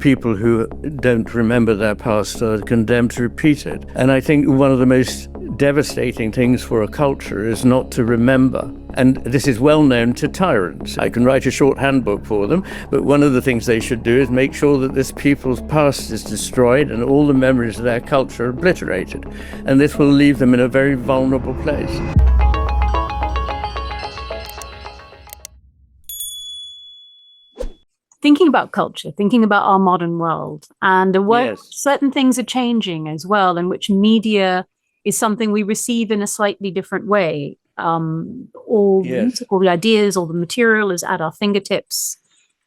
people who don't remember their past are condemned to repeat it. And I think one of the most devastating things for a culture is not to remember. And this is well known to tyrants. I can write a short handbook for them, but one of the things they should do is make sure that this people's past is destroyed and all the memories of their culture are obliterated. And this will leave them in a very vulnerable place. Thinking about culture, thinking about our modern world, and the way Yes. certain things are changing as well, in which media is something we receive in a slightly different way. All the ideas, all the material is at our fingertips.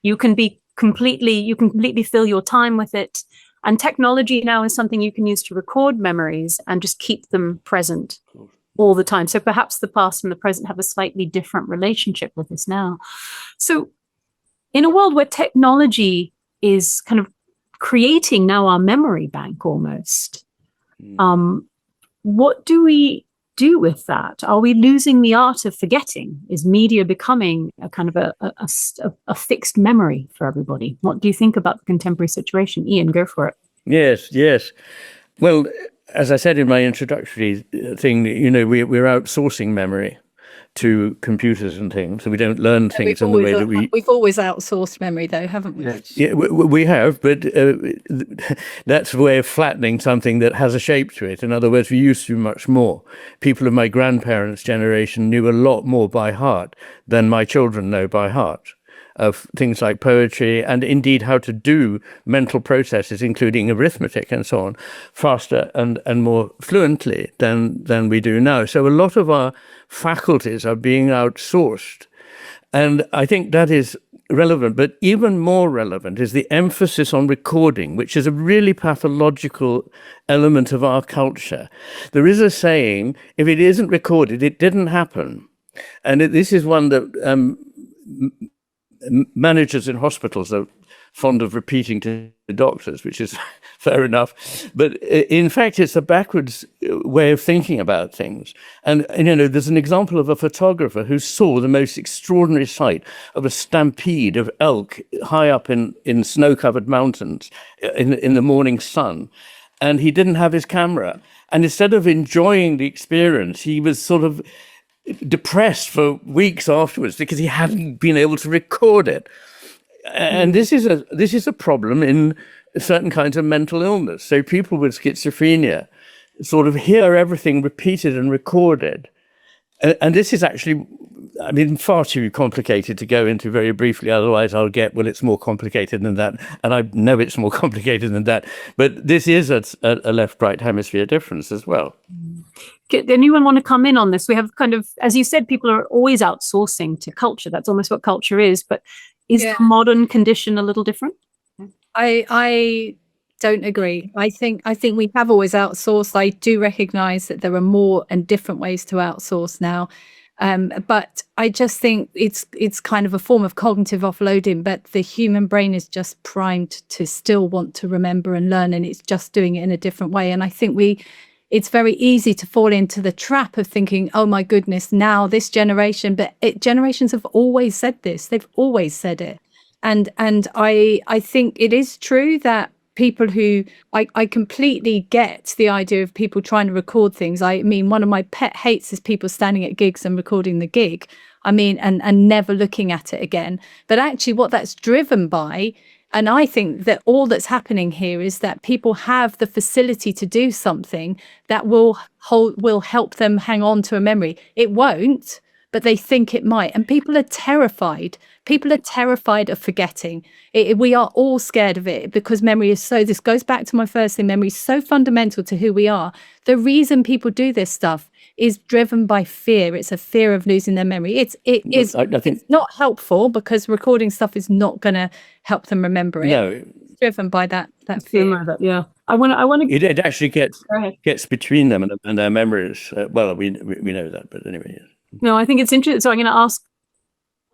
You can completely fill your time with it. And technology now is something you can use to record memories and just keep them present all the time. So perhaps the past and the present have a slightly different relationship with us now. So in a world where technology is kind of creating now our memory bank almost, what do we do with that? Are we losing the art of forgetting? Is media becoming a kind of a fixed memory for everybody? What do you think about the contemporary situation? Iain, go for it. Yes. Well, as I said in my introductory thing, we're outsourcing memory to computers and things, so we don't learn things in the way that we've always outsourced memory, though, haven't we? Yeah, we have, but that's a way of flattening something that has a shape to it. In other words, we used to much more. People of my grandparents' generation knew a lot more by heart than my children know by heart, of things like poetry and indeed how to do mental processes, including arithmetic and so on, faster and more fluently than we do now. So a lot of our faculties are being outsourced. And I think that is relevant, but even more relevant is the emphasis on recording, which is a really pathological element of our culture. There is a saying, if it isn't recorded, it didn't happen. And this is one that managers in hospitals are fond of repeating to the doctors, which is fair enough. But in fact, it's a backwards way of thinking about things. And there's an example of a photographer who saw the most extraordinary sight of a stampede of elk high up in snow-covered mountains in the morning sun. And he didn't have his camera. And instead of enjoying the experience, he was sort of depressed for weeks afterwards because he hadn't been able to record it. And this is a problem in certain kinds of mental illness. So people with schizophrenia sort of hear everything repeated and recorded. And this is actually, far too complicated to go into very briefly. Otherwise, I'll get, well, it's more complicated than that. And I know it's more complicated than that. But this is a left-right hemisphere difference as well. Anyone want to come in on this? We have kind of, as you said, people are always outsourcing to culture. That's almost what culture is. But is the modern condition a little different? I don't agree. I think we have always outsourced. I do recognize that there are more and different ways to outsource now. But I just think it's kind of a form of cognitive offloading, but the human brain is just primed to still want to remember and learn, and it's just doing it in a different way. And I think it's very easy to fall into the trap of thinking, oh my goodness, now this generation, but generations have always said this. They've always said it. And I think it is true that people who, I completely get the idea of people trying to record things. One of my pet hates is people standing at gigs and recording the gig. And never looking at it again. But actually what that's driven by, and I think that all that's happening here is that people have the facility to do something that will help them hang on to a memory. It won't, but they think it might. And people are terrified. People are terrified of forgetting. We are all scared of it because memory is this goes back to my first thing, memory is so fundamental to who we are. The reason people do this stuff is driven by fear. It's a fear of losing their memory. It's not helpful because recording stuff is not going to help them remember it. No, it's driven by that fear. Yeah, I want to. It actually gets between them and their memories. Well, we know that, but anyway. No, I think it's interesting. So I'm going to ask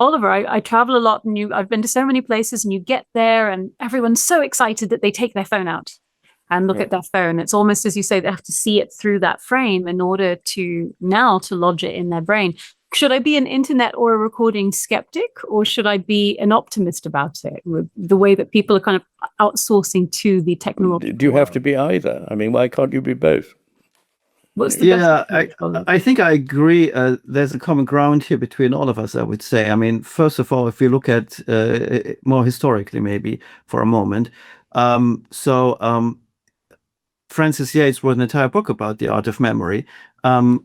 Oliver. I travel a lot, and I've been to so many places, and you get there, and everyone's so excited that they take their phone out and look at their phone. It's almost, as you say, they have to see it through that frame in order to lodge it in their brain. should I be an internet or a recording skeptic, or should I be an optimist about it? With the way that people are kind of outsourcing to the technology. Do you have to be either? I mean, why can't you be both? What's the Yeah, best approach? I think I agree. There's a common ground here between all of us, I would say. I mean, first of all, if we look at more historically, maybe for a moment. Francis Yates wrote an entire book about the art of memory,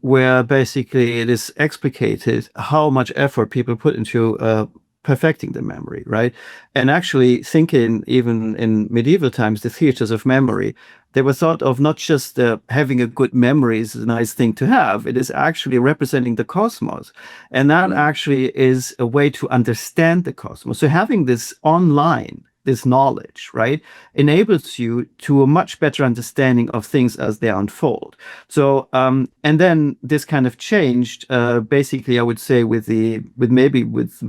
where basically it is explicated how much effort people put into perfecting the memory, right? And actually thinking, even in medieval times, the theaters of memory, they were thought of not just having a good memory is a nice thing to have, it is actually representing the cosmos. And that actually is a way to understand the cosmos. So having this online, this knowledge, right, enables you to a much better understanding of things as they unfold. So, and then this kind of changed, basically, I would say with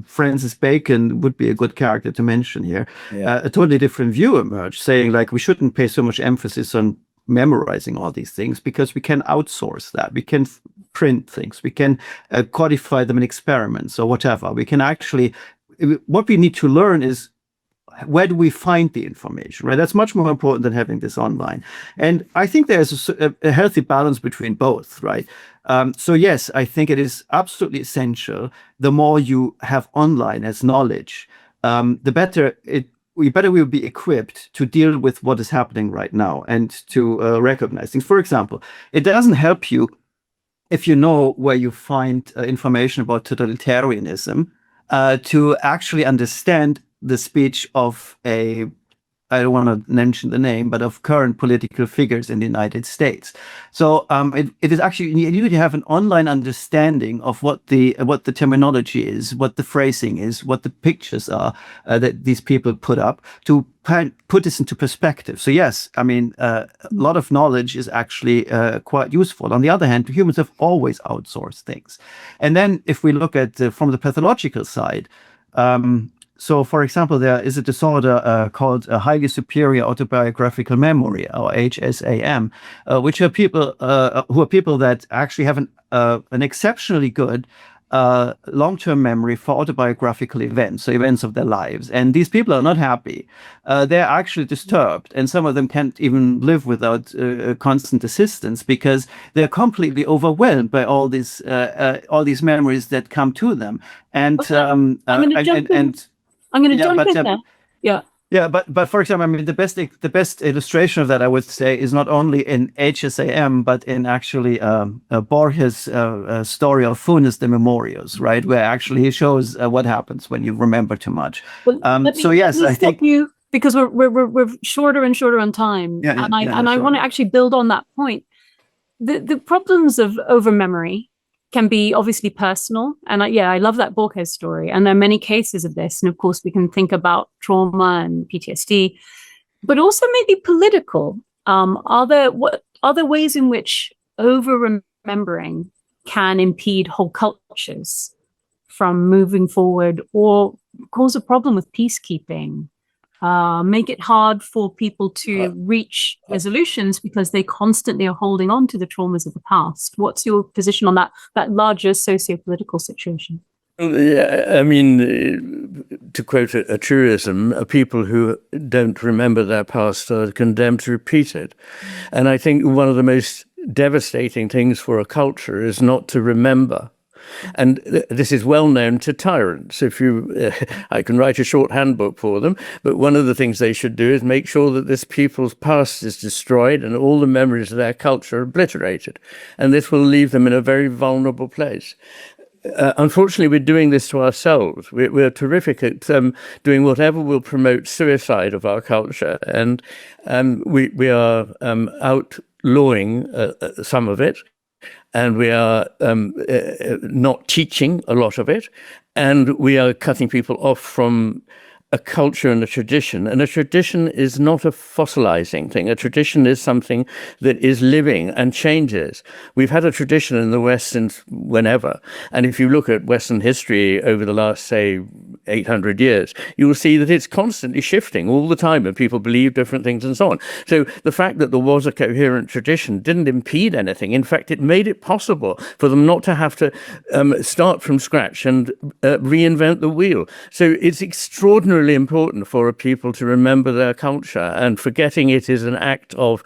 Francis Bacon would be a good character to mention here. Yeah. A totally different view emerged, saying like, we shouldn't pay so much emphasis on memorizing all these things because we can outsource that. We can print things. We can codify them in experiments or whatever. We can actually, what we need to learn is, where do we find the information, right? That's much more important than having this online. And I think there's a healthy balance between both, right? So yes, I think it is absolutely essential. The more you have online as knowledge, the better we'll be equipped to deal with what is happening right now and to recognize things. For example, it doesn't help you if you know where you find information about totalitarianism to actually understand the speech of I don't want to mention the name, but of current political figures in the United States. So it is actually, you need to have an online understanding of what the terminology is, what the phrasing is, what the pictures are that these people put up to put this into perspective. So yes, I mean, a lot of knowledge is actually quite useful. On the other hand, humans have always outsourced things. And then if we look at from the pathological side, so, for example, there is a disorder called highly superior autobiographical memory, or HSAM, which are people that actually have an exceptionally good long-term memory for autobiographical events, so events of their lives. And these people are not happy. They're actually disturbed, and some of them can't even live without constant assistance because they're completely overwhelmed by all these memories that come to them. And I'm going to jump in there. Yeah. Yeah, but for example, I mean, the best illustration of that, I would say, is not only in HSAM, but in actually Borges' story of Funes de Memorias, right, where actually he shows what happens when you remember too much. Well, I think you, because we're shorter and shorter on time, I want to actually build on that point. The problems of overmemory can be obviously personal. And I love that Borges story. And there are many cases of this. And of course, we can think about trauma and PTSD, but also maybe political. Are there ways in which over-remembering can impede whole cultures from moving forward or cause a problem with peacekeeping? Make it hard for people to reach resolutions because they constantly are holding on to the traumas of the past. What's your position on that larger socio-political situation? Yeah, I mean, to quote a truism, people who don't remember their past are condemned to repeat it. And I think one of the most devastating things for a culture is not to remember. And this is well known to tyrants. I can write a short handbook for them, but one of the things they should do is make sure that this people's past is destroyed and all the memories of their culture are obliterated. And this will leave them in a very vulnerable place. Unfortunately, we're doing this to ourselves. We're terrific at doing whatever will promote suicide of our culture. And we are outlawing some of it. And we are not teaching a lot of it, and we are cutting people off from a culture and a tradition. And a tradition is not a fossilizing thing. A tradition is something that is living and changes. We've had a tradition in the West since whenever. And if you look at Western history over the last, say, 800 years, you will see that it's constantly shifting all the time, and people believe different things and so on. So the fact that there was a coherent tradition didn't impede anything. In fact, it made it possible for them not to have to start from scratch and reinvent the wheel. So it's extraordinarily important for a people to remember their culture, and forgetting it is an act of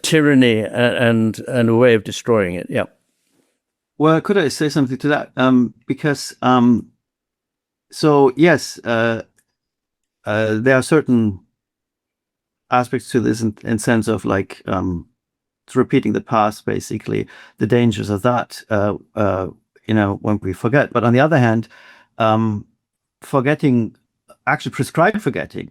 tyranny and a way of destroying it. Yeah. Well, could I say something to that? Because so yes, there are certain aspects to this in sense of like repeating the past, basically the dangers of that. When we forget. But on the other hand, actually prescribed forgetting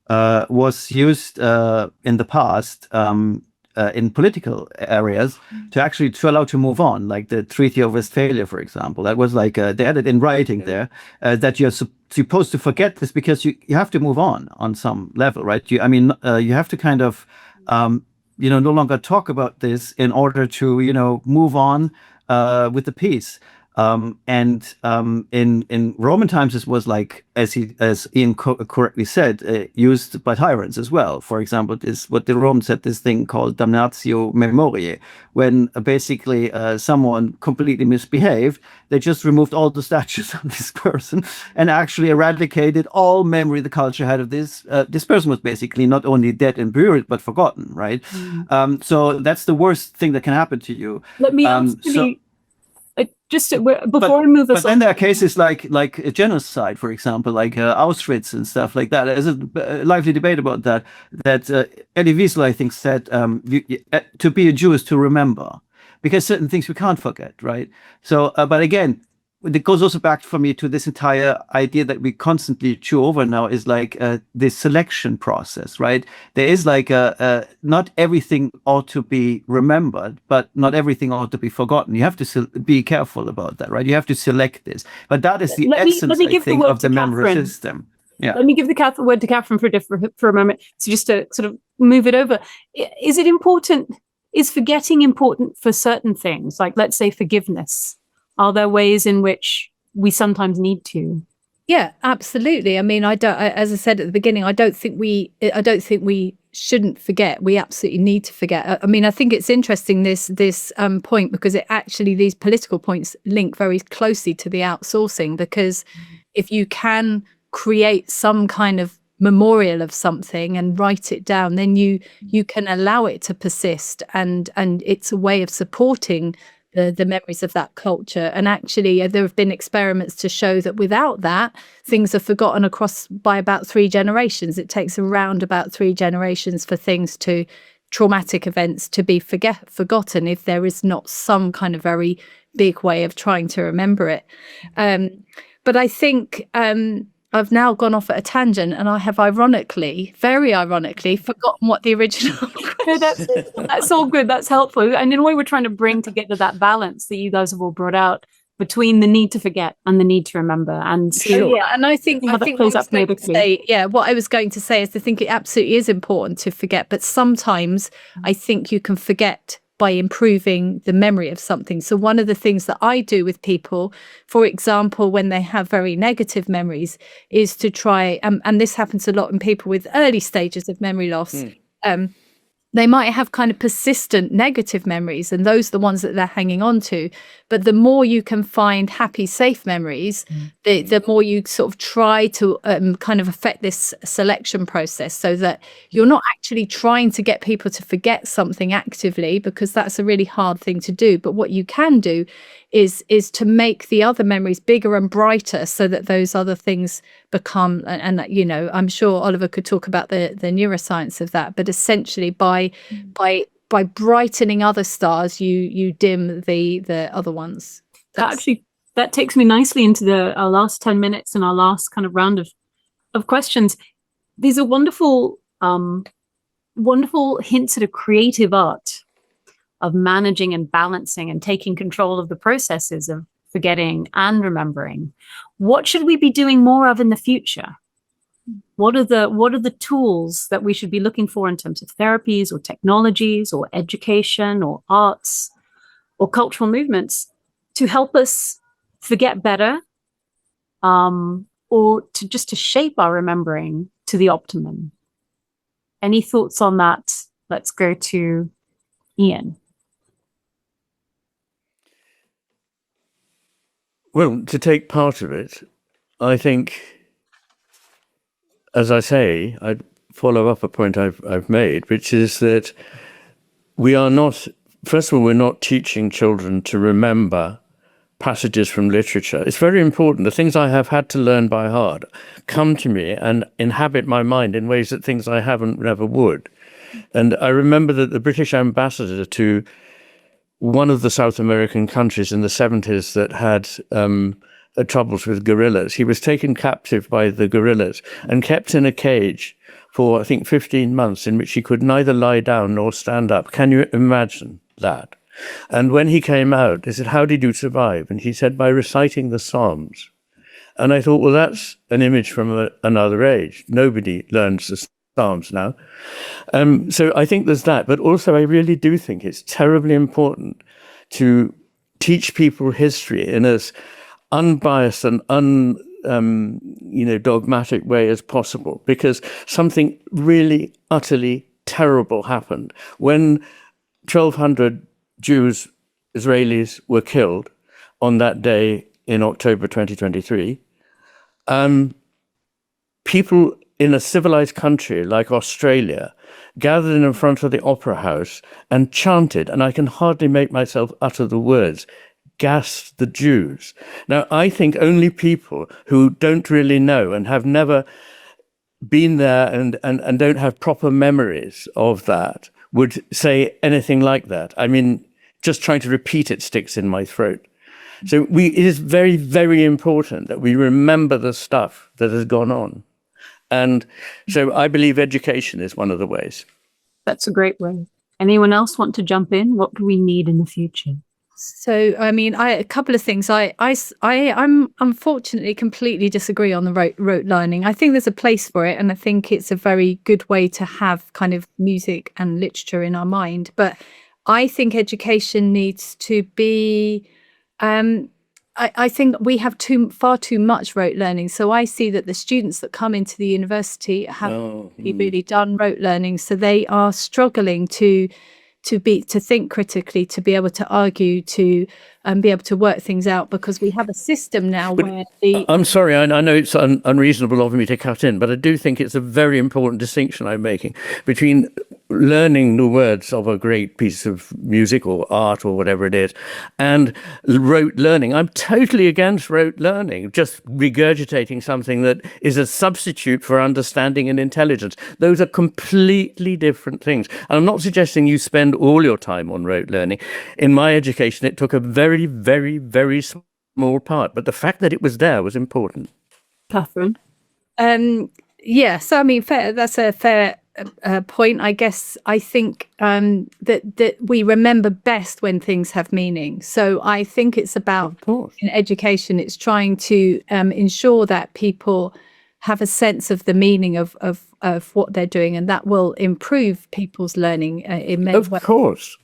was used in the past in political areas to allow to move on, like the Treaty of Westphalia, for example. That was like they had it in writing there that you're supposed to forget this because you have to move on some level, right? You have to kind of no longer talk about this in order to move on with the peace. In Roman times, this was like, as Iain correctly said, used by tyrants as well. For example, is what the Romans had this thing called damnatio memoriae, when basically someone completely misbehaved, they just removed all the statues of this person and actually eradicated all memory the culture had of this. This person was basically not only dead and buried, but forgotten, right? So that's the worst thing that can happen to you. Let me ask you. Before we move but then there are cases like a genocide, for example, like Auschwitz and stuff like that. There's a lively debate about that. Elie Wiesel, I think, said to be a Jew is to remember, because certain things we can't forget, right? So, but again, it goes also back for me to this entire idea that we constantly chew over now is like this selection process, right? There is like not everything ought to be remembered, but not everything ought to be forgotten. You have to be careful about that, right? You have to select this. But that is the essence, I think, of the memory system. Yeah. Let me give the word to Catherine for a moment. So just to sort of move it over. Is it important? Is forgetting important for certain things? Like, let's say, forgiveness. Are there ways in which we sometimes need to? Yeah, absolutely. I mean, as I said at the beginning, I don't think we shouldn't forget. We absolutely need to forget. I mean, I think it's interesting this point, because these political points link very closely to the outsourcing, because if you can create some kind of memorial of something and write it down, then you can allow it to persist, and it's a way of supporting the memories of that culture. And actually, there have been experiments to show that without that, things are forgotten by about 3 generations. It takes around about 3 generations for traumatic events to be forgotten if there is not some kind of very big way of trying to remember it. But I think I've now gone off at a tangent, and I have very ironically, forgotten what the original. No, that's all good. That's helpful. And in a way, we're trying to bring together that balance that you guys have all brought out between the need to forget and the need to remember. And so, and I think what I was going to say is I think it absolutely is important to forget, but sometimes I think you can forget by improving the memory of something. So one of the things that I do with people, for example, when they have very negative memories, is to try, and this happens a lot in people with early stages of memory loss, they might have kind of persistent negative memories, and those are the ones that they're hanging on to. But the more you can find happy, safe memories, the more you sort of try to kind of affect this selection process, so that you're not actually trying to get people to forget something actively, because that's a really hard thing to do. But what you can do is to make the other memories bigger and brighter, so that those other things become, and I'm sure Oliver could talk about the neuroscience of that, but essentially by brightening other stars, you dim the other ones. That takes me nicely into our last 10 minutes and our last kind of round of questions. These are wonderful hints at a creative art of managing and balancing and taking control of the processes of forgetting and remembering. What should we be doing more of in the future? What are the tools that we should be looking for in terms of therapies or technologies or education or arts or cultural movements to help us forget better, or to shape our remembering to the optimum? Any thoughts on that? Let's go to Iain. Well, to take part of it, I think, as I say, I'd follow up a point I've made, which is that we are not, first of all, we're not teaching children to remember passages from literature. It's very important. The things I have had to learn by heart come to me and inhabit my mind in ways that things I haven't never would. And I remember that the British ambassador to one of the South American countries in the 70s that had troubles with guerrillas, he was taken captive by the guerrillas and kept in a cage for, I think, 15 months in which he could neither lie down nor stand up. Can you imagine that? And when he came out, they said, "How did you survive?" And he said, "By reciting the Psalms." And I thought, well, that's an image from another age. Nobody learns the Psalms now. So I think there's that. But also, I really do think it's terribly important to teach people history in as unbiased and dogmatic way as possible, because something really utterly terrible happened when 1,200 Jews, Israelis, were killed on that day in October 2023. People in a civilized country like Australia gathered in front of the Opera House and chanted, and I can hardly make myself utter the words, "Gas the Jews." Now, I think only people who don't really know and have never been there and don't have proper memories of that would say anything like that. I mean, just trying to repeat it sticks in my throat. So it is very, very important that we remember the stuff that has gone on. And so I believe education is one of the ways. That's a great way. Anyone else want to jump in? What do we need in the future? So, I mean, a couple of things. I'm unfortunately completely disagree on the rote learning. I think there's a place for it, and I think it's a very good way to have kind of music and literature in our mind. But I think education needs to be. I think we have far too much rote learning. So I see that the students that come into the university haven't really done rote learning, so they are struggling to think critically, to be able to argue, to be able to work things out, because we have a system now where I'm sorry, I know it's unreasonable of me to cut in, but I do think it's a very important distinction I'm making between learning the words of a great piece of music or art or whatever it is and rote learning. I'm totally against rote learning, just regurgitating something that is a substitute for understanding and intelligence. Those are completely different things. And I'm not suggesting you spend all your time on rote learning. In my education, it took a very, very, very small part, but the fact that it was there was important. Catherine? So I mean, that's a fair point. I guess I think that we remember best when things have meaning. So I think it's about, in education, it's trying to ensure that people have a sense of the meaning of what they're doing, and that will improve people's learning in many ways. Of course.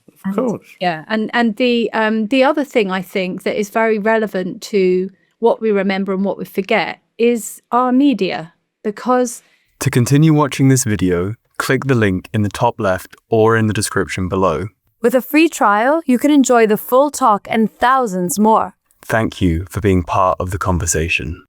Yeah, and the other thing I think that is very relevant to what we remember and what we forget is our media, because... To continue watching this video, click the link in the top left or in the description below. With a free trial, you can enjoy the full talk and thousands more. Thank you for being part of the conversation.